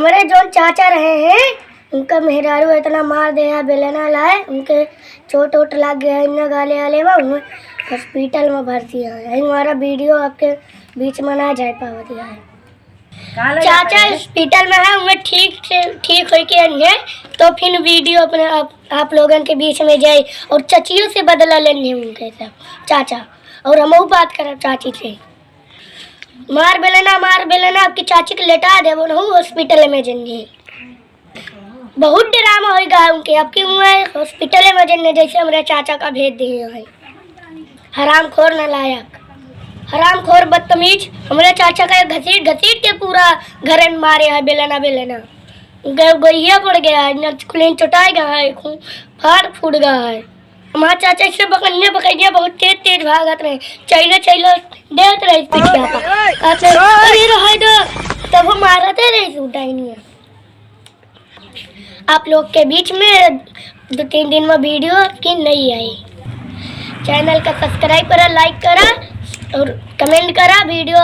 हमारे जो चाचा रहे हैं उनका मेहरारू इतना मार दिया, बेलना लाए, उनके चोट वोट लग गया, इन्ना गाले वाले में हॉस्पिटल में भर्ती है। हमारा वीडियो आपके बीच में ना जा पावा दिया है। चाचा हॉस्पिटल में है, उन्हें ठीक हो के तो फिर वीडियो अपने आप लोगों के बीच में जाए और चाचियों से बदला लेने उनके सब चाचा। और हम बात करें चाची से, मार बेलना आपकी चाची को लेटा दे, वो नहीं हॉस्पिटल में जन्ने बहुत ड्रामा होगा उनके। आपकी हॉस्पिटल में जन्ने जैसे हमारे चाचा का भेज दिए हैं। हरामखोर नालायक, हरामखोर बदतमीज, हमारे चाचा का घसीट के पूरा घर में मारे है। बेलना गैया पड़ गया है, नचकुलीन चुटाई गया है, खून फाड़ फूट गया है। हमारा चाचा इससे पकड़िया बहुत तेज भागत रहे, चैलो देते रहे पिछिया तब वो मारते रहे उठाई नहीं। आप लोग के बीच में 2-3 दिन में वीडियो की नहीं आई। चैनल का सब्सक्राइब करा, लाइक करा और कमेंट करा। वीडियो